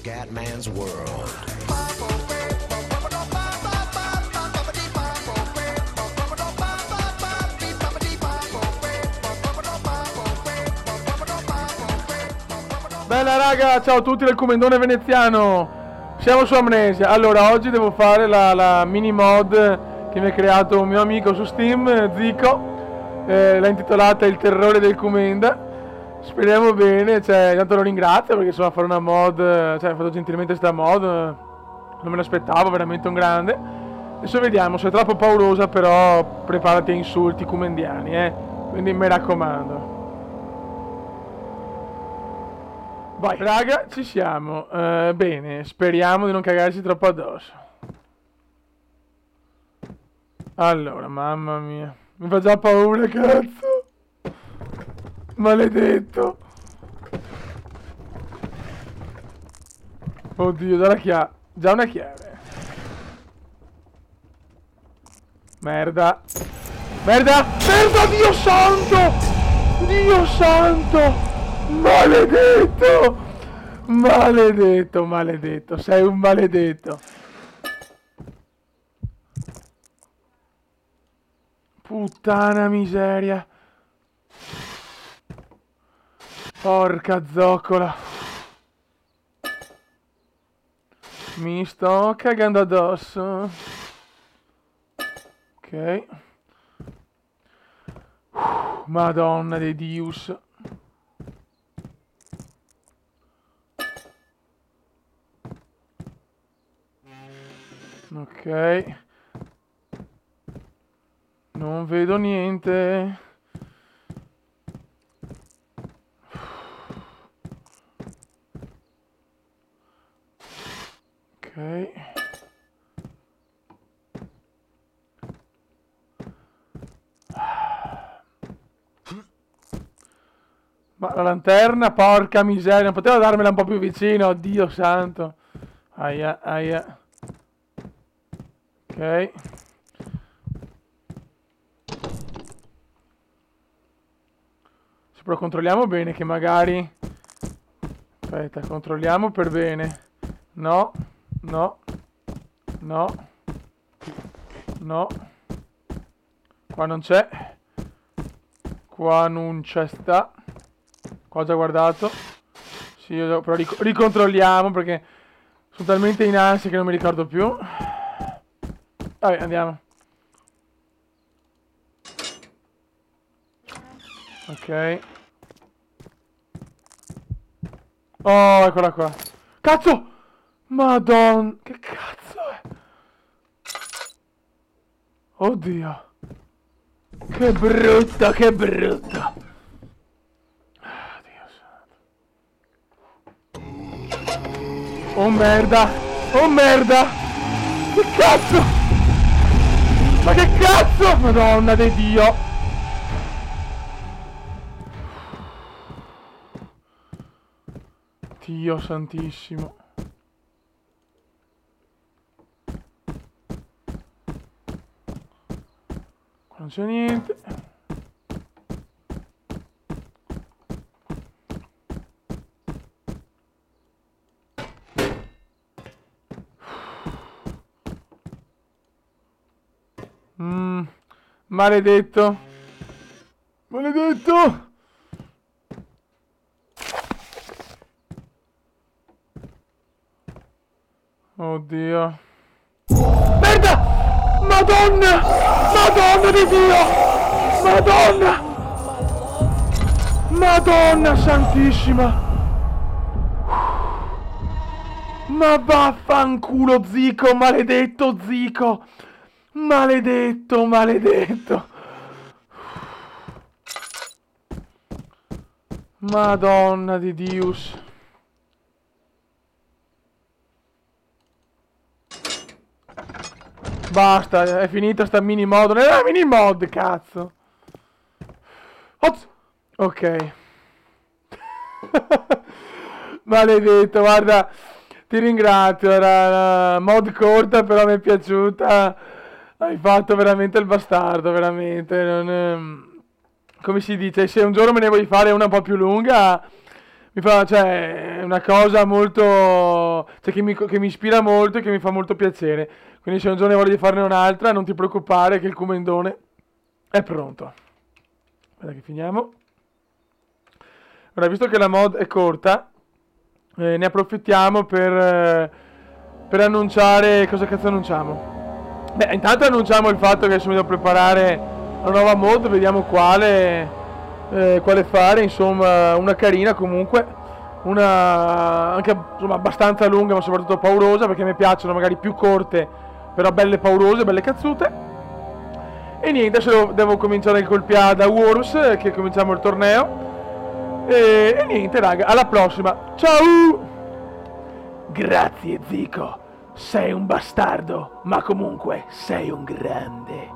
Scatman's World. Bella raga, ciao a tutti del Comendone Veneziano. Siamo su Amnesia. Allora, oggi devo fare la mini mod che mi ha creato un mio amico su Steam, Zico. L'ha intitolata Il terrore del Comenda. Speriamo bene, cioè, intanto lo ringrazio perché insomma fare una mod, cioè ha fatto gentilmente sta mod, non me l'aspettavo, veramente un grande. Adesso vediamo, se è troppo paurosa però preparati a insulti comendiani, quindi mi raccomando. Vai raga, ci siamo. Bene, speriamo di non cagarci troppo addosso. Allora, mamma mia, mi fa già paura, cazzo. Maledetto. Oddio, già la chiave. Già una chiave. Merda. Merda. Merda, Dio santo. Dio santo. Maledetto. Maledetto, maledetto. Sei un maledetto. Puttana miseria. Porca zoccola. Mi sto cagando addosso. Ok. Madonna dei Dius. Ok. Non vedo niente. Ok. Ma la lanterna, porca miseria, non poteva darmela un po' più vicino, Dio santo. Aia, aia. Ok. Sì, però controlliamo bene che magari... Aspetta, controlliamo per bene. No, no, no, no. Qua non c'è. Qua non c'è sta. Qua ho già guardato. Sì, però ricontrolliamo perché sono talmente in ansia che non mi ricordo più. Vabbè, andiamo. Ok. Oh, eccola qua. Cazzo! Madonna, che cazzo è? Oddio. Che brutto, che brutto. Ah, Dio santo. Oh merda. Oh merda. Che cazzo? Ma che cazzo? Madonna di Dio. Dio santissimo. Qua non c'è niente. Maledetto. Maledetto. Oddio. Merda! Madonna! Madonna di Dio! Madonna! Madonna santissima! Ma vaffanculo Zico, maledetto Zico! Maledetto, maledetto! Madonna di Dios! Basta, è finita sta mini mod. Non era mini mod, cazzo. Ok. Maledetto, guarda, ti ringrazio. Era una mod corta, però mi è piaciuta. Hai fatto veramente il bastardo, veramente. Come si dice, se un giorno me ne vuoi fare una un po' più lunga, mi fa, cioè, è una cosa molto, cioè, che mi ispira molto e che mi fa molto piacere. Quindi se un giorno hai voglia di farne un'altra, non ti preoccupare che il comendone è pronto. Aspetta che finiamo. Ora, visto che la mod è corta, ne approfittiamo per annunciare, cosa cazzo annunciamo? Beh, intanto annunciamo il fatto che adesso mi devo preparare una nuova mod, vediamo quale fare, insomma, una carina comunque, una anche insomma abbastanza lunga ma soprattutto paurosa, perché mi piacciono magari più corte, però belle paurose, belle cazzute. E niente, adesso devo cominciare col PA da Worms, che cominciamo il torneo. E niente raga, alla prossima, ciao! Grazie Zico, sei un bastardo, ma comunque sei un grande.